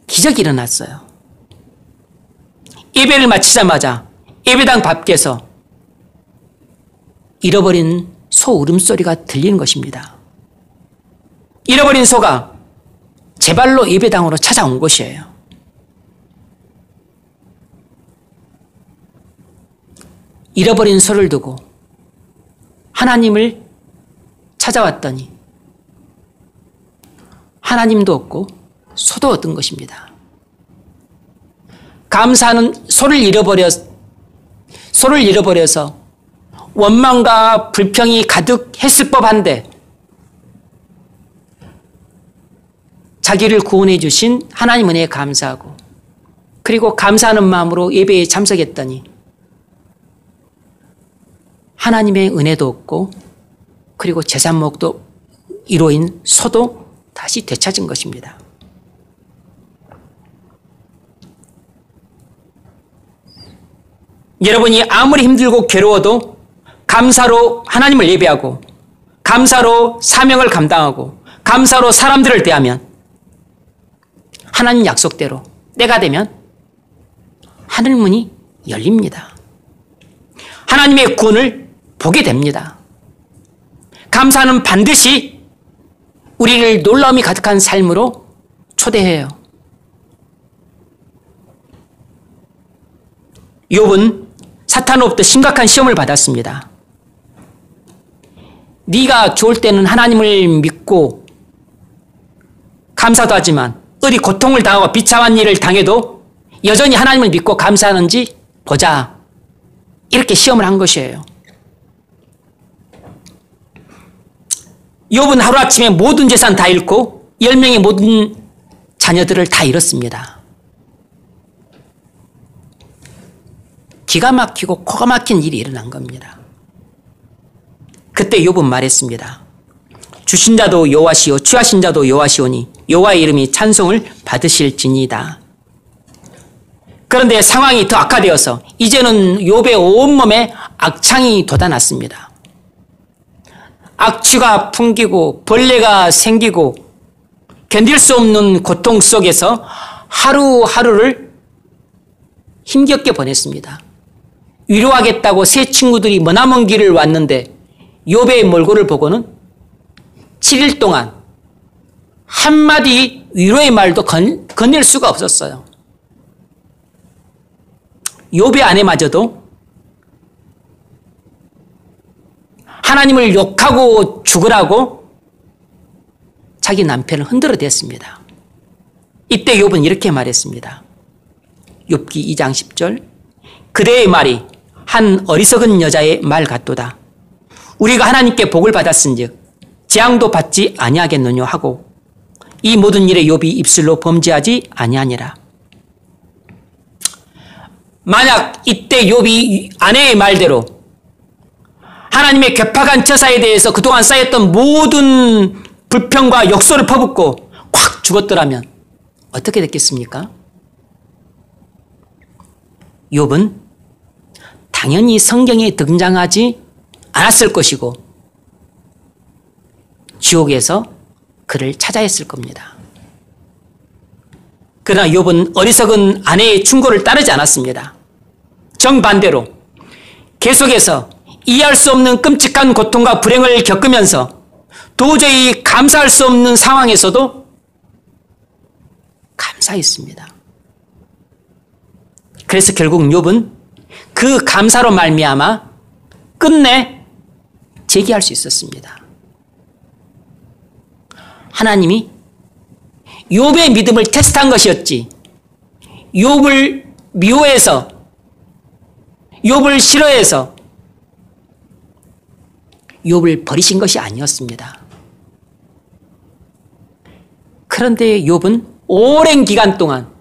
기적이 일어났어요. 예배를 마치자마자 예배당 밖에서 잃어버린 소 울음소리가 들리는 것입니다. 잃어버린 소가 제 발로 예배당으로 찾아온 것이에요. 잃어버린 소를 두고 하나님을 찾아왔더니 하나님도 없고 소도 얻은 것입니다. 감사는 소를 잃어버려서 원망과 불평이 가득했을 법한데 자기를 구원해 주신 하나님 은혜에 감사하고 그리고 감사하는 마음으로 예배에 참석했더니 하나님의 은혜도 없고 그리고 재산목도 1호인 소도 다시 되찾은 것입니다. 여러분이 아무리 힘들고 괴로워도 감사로 하나님을 예배하고 감사로 사명을 감당하고 감사로 사람들을 대하면 하나님 약속대로 때가 되면 하늘문이 열립니다. 하나님의 구원을 보게 됩니다. 감사는 반드시 우리를 놀라움이 가득한 삶으로 초대해요. 욥은 사탄으로부터 심각한 시험을 받았습니다. 네가 좋을 때는 하나님을 믿고 감사도 하지만 어디 고통을 당하고 비참한 일을 당해도 여전히 하나님을 믿고 감사하는지 보자. 이렇게 시험을 한 것이에요. 욥은 하루아침에 모든 재산 다 잃고 10명의 모든 자녀들을 다 잃었습니다. 기가 막히고 코가 막힌 일이 일어난 겁니다. 그때 욥은 말했습니다. 주신 자도 여호와시오 취하신 자도 여호와시오니 여호와의 이름이 찬송을 받으실지니이다. 그런데 상황이 더 악화되어서 이제는 욥의 온몸에 악창이 돋아났습니다. 악취가 풍기고 벌레가 생기고 견딜 수 없는 고통 속에서 하루하루를 힘겹게 보냈습니다. 위로하겠다고 새 친구들이 머나먼 길을 왔는데 욥의 몰골을 보고는 7일 동안 한마디 위로의 말도 건넬 수가 없었어요. 욥의 아내마저도 하나님을 욕하고 죽으라고 자기 남편을 흔들어 댔습니다. 이때 욥은 이렇게 말했습니다. 욥기 2장 10절 그대의 말이 한 어리석은 여자의 말 같도다. 우리가 하나님께 복을 받았은즉 재앙도 받지 아니하겠느냐 하고 이 모든 일에 욥이 입술로 범죄하지 아니하니라. 만약 이때 욥이 아내의 말대로 하나님의 괴팍한 처사에 대해서 그동안 쌓였던 모든 불평과 욕설을 퍼붓고 확 죽었더라면 어떻게 됐겠습니까? 욥은 당연히 성경에 등장하지 않았을 것이고 지옥에서 그를 찾아 했을 겁니다. 그러나 욥은 어리석은 아내의 충고를 따르지 않았습니다. 정반대로 계속해서 이해할 수 없는 끔찍한 고통과 불행을 겪으면서 도저히 감사할 수 없는 상황에서도 감사했습니다. 그래서 결국 욥은 그 감사로 말미암아 끝내 재기할 수 있었습니다. 하나님이 욥의 믿음을 테스트한 것이었지, 욥을 미워해서, 욥을 싫어해서 욥을 버리신 것이 아니었습니다. 그런데 욥은 오랜 기간 동안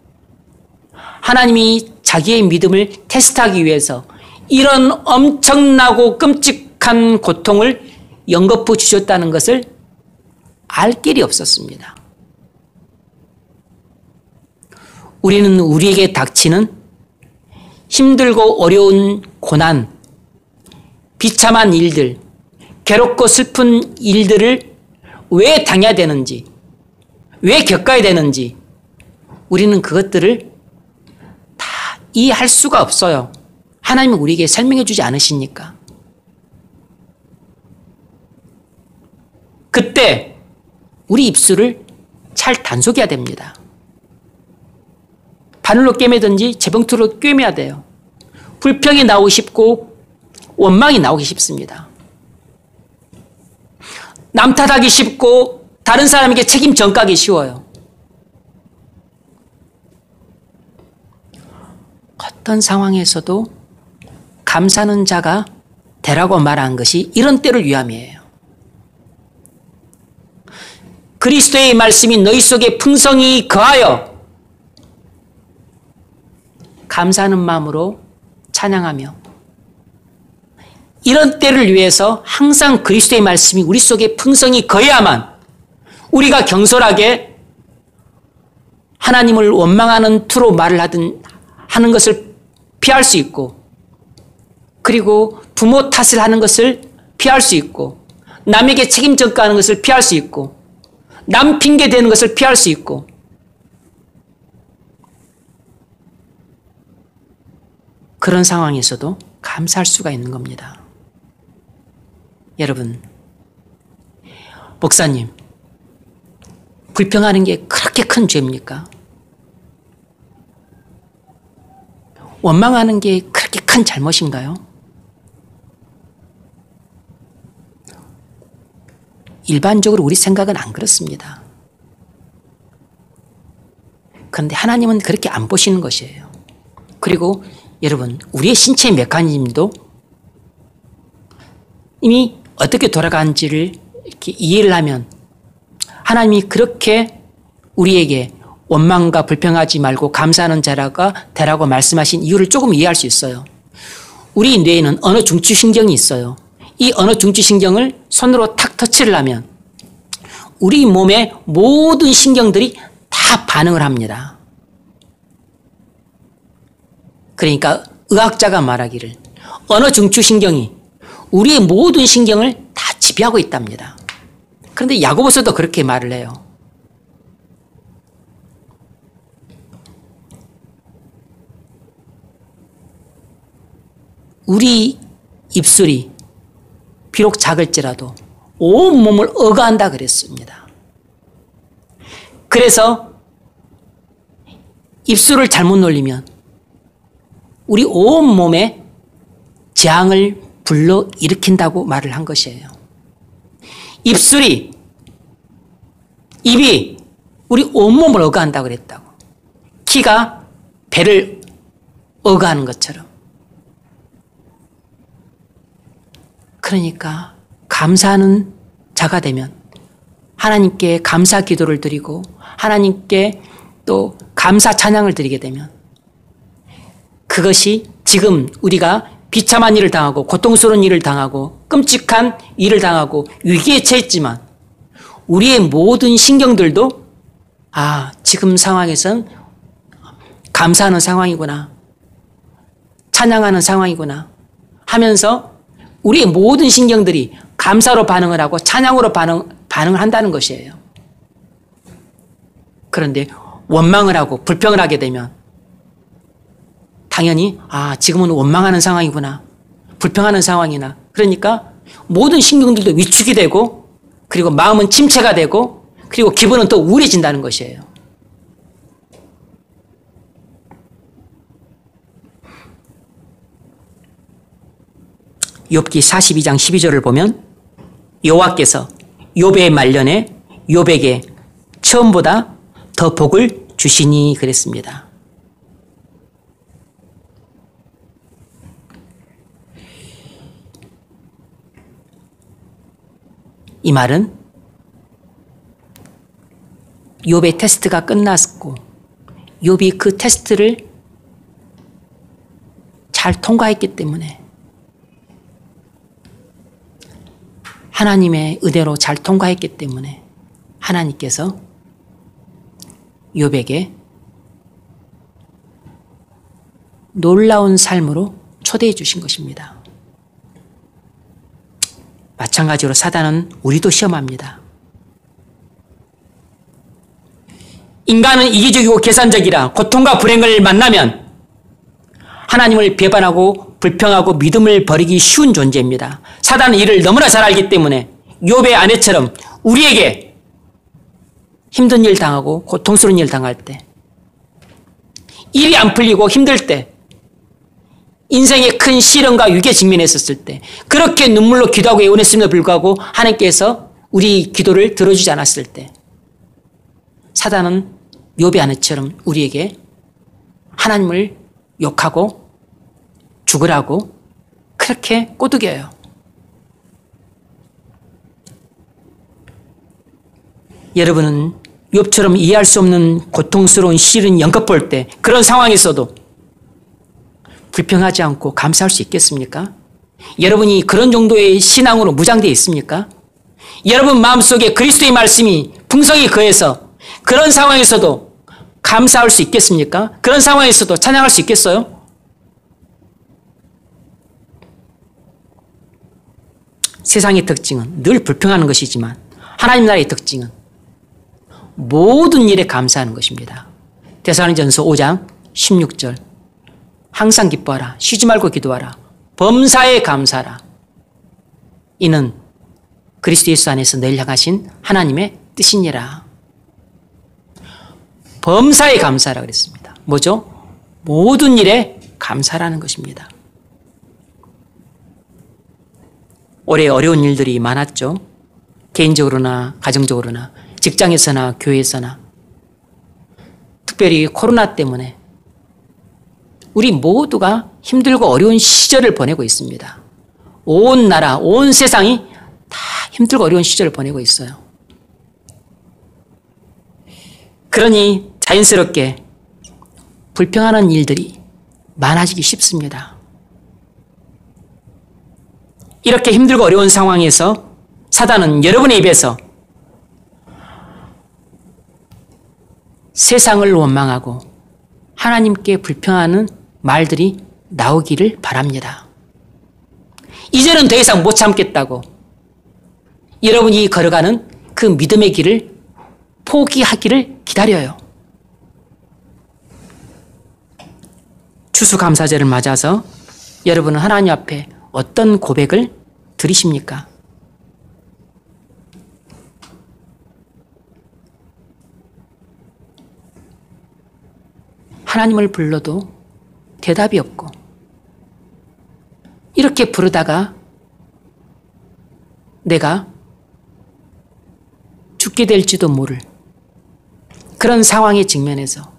하나님이 자기의 믿음을 테스트하기 위해서 이런 엄청나고 끔찍한 고통을 연거푸 주셨다는 것을 알 길이 없었습니다. 우리는 우리에게 닥치는 힘들고 어려운 고난, 비참한 일들, 괴롭고 슬픈 일들을 왜 당해야 되는지, 왜 겪어야 되는지 우리는 그것들을 다 이해할 수가 없어요. 하나님은 우리에게 설명해 주지 않으십니까? 그때 우리 입술을 잘 단속해야 됩니다. 바늘로 꿰매든지 재봉틀로 꿰매야 돼요. 불평이 나오기 쉽고 원망이 나오기 쉽습니다. 남 탓하기 쉽고 다른 사람에게 책임 전가하기 쉬워요. 어떤 상황에서도 감사하는 자가 되라고 말한 것이 이런 때를 위함이에요. 그리스도의 말씀이 너희 속에 풍성히 거하여 감사하는 마음으로 찬양하며, 이런 때를 위해서 항상 그리스도의 말씀이 우리 속에 풍성히 거해야만 우리가 경솔하게 하나님을 원망하는 투로 말을 하는 것을 피할 수 있고, 그리고 부모 탓을 하는 것을 피할 수 있고, 남에게 책임 전가하는 것을 피할 수 있고, 남 핑계 대는 것을 피할 수 있고, 그런 상황에서도 감사할 수가 있는 겁니다. 여러분, 목사님, 불평하는 게 그렇게 큰 죄입니까? 원망하는 게 그렇게 큰 잘못인가요? 일반적으로 우리 생각은 안 그렇습니다. 그런데 하나님은 그렇게 안 보시는 것이에요. 그리고 여러분, 우리의 신체 메커니즘도 이미 어떻게 돌아가는지를 이렇게 이해를 하면 하나님이 그렇게 우리에게 원망과 불평하지 말고 감사하는 자라가 되라고 말씀하신 이유를 조금 이해할 수 있어요. 우리 뇌에는 언어 중추신경이 있어요. 이 언어 중추신경을 손으로 탁 터치를 하면 우리 몸의 모든 신경들이 다 반응을 합니다. 그러니까 의학자가 말하기를 언어 중추신경이 우리의 모든 신경을 다 지배하고 있답니다. 그런데 야고보서도 그렇게 말을 해요. 우리 입술이 비록 작을지라도 온 몸을 억아한다 그랬습니다. 그래서 입술을 잘못 놀리면 우리 온 몸에 재앙을 불러일으킨다고 말을 한 것이에요. 입이 우리 온몸을 억아한다고 그랬다고. 키가 배를 억아하는 것처럼. 그러니까 감사하는 자가 되면 하나님께 감사 기도를 드리고 하나님께 또 감사 찬양을 드리게 되면 그것이 지금 우리가 비참한 일을 당하고 고통스러운 일을 당하고 끔찍한 일을 당하고 위기에 처했지만 우리의 모든 신경들도 지금 상황에선 감사하는 상황이구나, 찬양하는 상황이구나 하면서 우리의 모든 신경들이 감사로 반응을 하고 찬양으로 반응을 한다는 것이에요. 그런데 원망을 하고 불평을 하게 되면 당연히 지금은 원망하는 상황이구나, 불평하는 상황이나, 그러니까 모든 신경들도 위축이 되고 그리고 마음은 침체가 되고 그리고 기분은 또 우울해진다는 것이에요. 욥기 42장 12절을 보면 여호와께서 욥의 말년에 욥에게 처음보다 더 복을 주시니 그랬습니다. 이 말은 욥의 테스트가 끝났고 욥이 그 테스트를 잘 통과했기 때문에 하나님의 은혜로 잘 통과했기 때문에 하나님께서 욥에게 놀라운 삶으로 초대해 주신 것입니다. 마찬가지로 사단은 우리도 시험합니다. 인간은 이기적이고 계산적이라 고통과 불행을 만나면 하나님을 배반하고 불평하고 믿음을 버리기 쉬운 존재입니다. 사단은 이를 너무나 잘 알기 때문에 욥의 아내처럼 우리에게 힘든 일 당하고 고통스러운 일 당할 때, 일이 안 풀리고 힘들 때, 인생의 큰 시련과 위기에 직면했었을 때 그렇게 눈물로 기도하고 애원했음에도 불구하고 하나님께서 우리 기도를 들어주지 않았을 때 사단은 욥의 아내처럼 우리에게 하나님을 욕하고 죽으라고 그렇게 꼬드겨요. 여러분은 욥처럼 이해할 수 없는 고통스러운 시련 연급 볼 때 그런 상황에서도 불평하지 않고 감사할 수 있겠습니까? 여러분이 그런 정도의 신앙으로 무장되어 있습니까? 여러분 마음속에 그리스도의 말씀이 풍성히 거해서 그런 상황에서도 감사할 수 있겠습니까? 그런 상황에서도 찬양할 수 있겠어요? 세상의 특징은 늘 불평하는 것이지만 하나님 나라의 특징은 모든 일에 감사하는 것입니다. 데살로니가전서 5장 16절 항상 기뻐하라. 쉬지 말고 기도하라. 범사에 감사하라. 이는 그리스도 예수 안에서 너희를 향하신 하나님의 뜻이니라. 범사에 감사하라 그랬습니다. 뭐죠? 모든 일에 감사라는 것입니다. 올해 어려운 일들이 많았죠. 개인적으로나 가정적으로나 직장에서나 교회에서나 특별히 코로나 때문에 우리 모두가 힘들고 어려운 시절을 보내고 있습니다. 온 나라, 온 세상이 다 힘들고 어려운 시절을 보내고 있어요. 그러니 자연스럽게 불평하는 일들이 많아지기 쉽습니다. 이렇게 힘들고 어려운 상황에서 사단은 여러분의 입에서 세상을 원망하고 하나님께 불평하는 말들이 나오기를 바랍니다. 이제는 더 이상 못 참겠다고 여러분이 걸어가는 그 믿음의 길을 포기하기를 기다려요. 추수감사절을 맞아서 여러분은 하나님 앞에 어떤 고백을 드리십니까? 하나님을 불러도 대답이 없고 이렇게 부르다가 내가 죽게 될지도 모를 그런 상황에 직면해서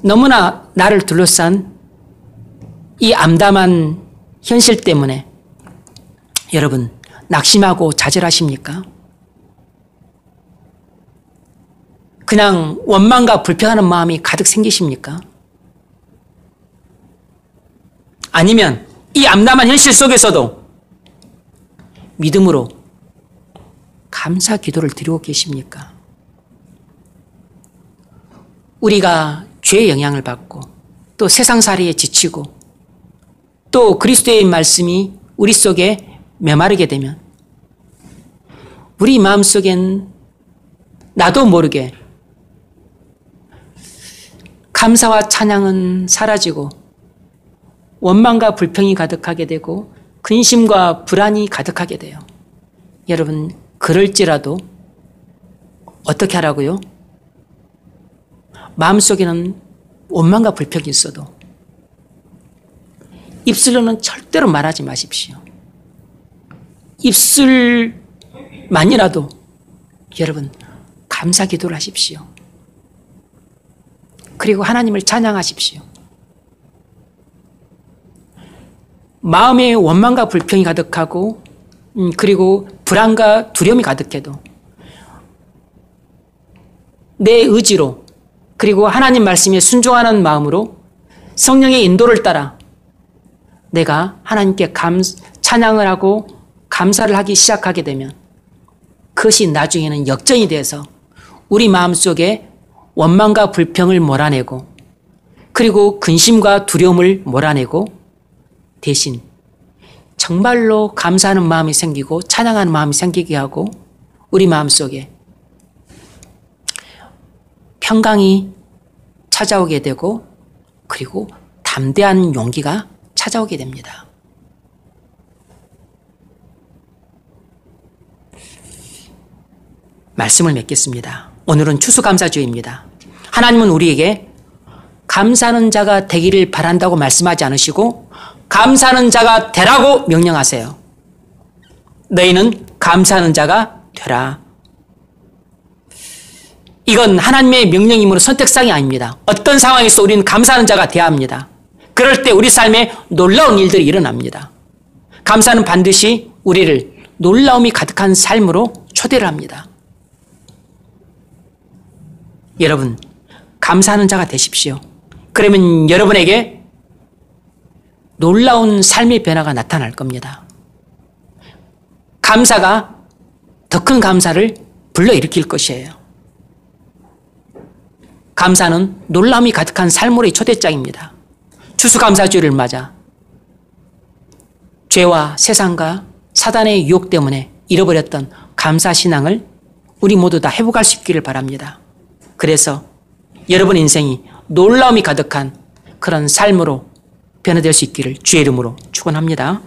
너무나 나를 둘러싼 이 암담한 현실 때문에 여러분 낙심하고 좌절하십니까? 그냥 원망과 불평하는 마음이 가득 생기십니까? 아니면 이 암담한 현실 속에서도 믿음으로 감사 기도를 드리고 계십니까? 우리가 죄의 영향을 받고 또 세상살이에 지치고 또 그리스도의 말씀이 우리 속에 메마르게 되면 우리 마음속엔 나도 모르게 감사와 찬양은 사라지고 원망과 불평이 가득하게 되고 근심과 불안이 가득하게 돼요. 여러분 그럴지라도 어떻게 하라고요? 마음속에는 원망과 불평이 있어도 입술로는 절대로 말하지 마십시오. 입술만이라도 여러분 감사 기도를 하십시오. 그리고 하나님을 찬양하십시오. 마음에 원망과 불평이 가득하고 그리고 불안과 두려움이 가득해도 내 의지로 그리고 하나님 말씀에 순종하는 마음으로 성령의 인도를 따라 내가 하나님께 찬양을 하고 감사를 하기 시작하게 되면 그것이 나중에는 역전이 돼서 우리 마음속에 원망과 불평을 몰아내고 그리고 근심과 두려움을 몰아내고 대신 정말로 감사하는 마음이 생기고 찬양하는 마음이 생기게 하고 우리 마음속에 평강이 찾아오게 되고 그리고 담대한 용기가 찾아오게 됩니다. 말씀을 맺겠습니다. 오늘은 추수감사주의입니다. 하나님은 우리에게 감사하는 자가 되기를 바란다고 말씀하지 않으시고 감사하는 자가 되라고 명령하세요. 너희는 감사하는 자가 되라. 이건 하나님의 명령이므로 선택사항이 아닙니다. 어떤 상황에서 우리는 감사하는 자가 되어야 합니다. 그럴 때 우리 삶에 놀라운 일들이 일어납니다. 감사는 반드시 우리를 놀라움이 가득한 삶으로 초대를 합니다. 여러분, 감사하는 자가 되십시오. 그러면 여러분에게 놀라운 삶의 변화가 나타날 겁니다. 감사가 더 큰 감사를 불러일으킬 것이에요. 감사는 놀라움이 가득한 삶으로의 초대장입니다. 추수감사주의를 맞아 죄와 세상과 사단의 유혹 때문에 잃어버렸던 감사신앙을 우리 모두 다 회복할 수 있기를 바랍니다. 그래서 여러분 인생이 놀라움이 가득한 그런 삶으로 변화될 수 있기를 주의 이름으로 축원합니다.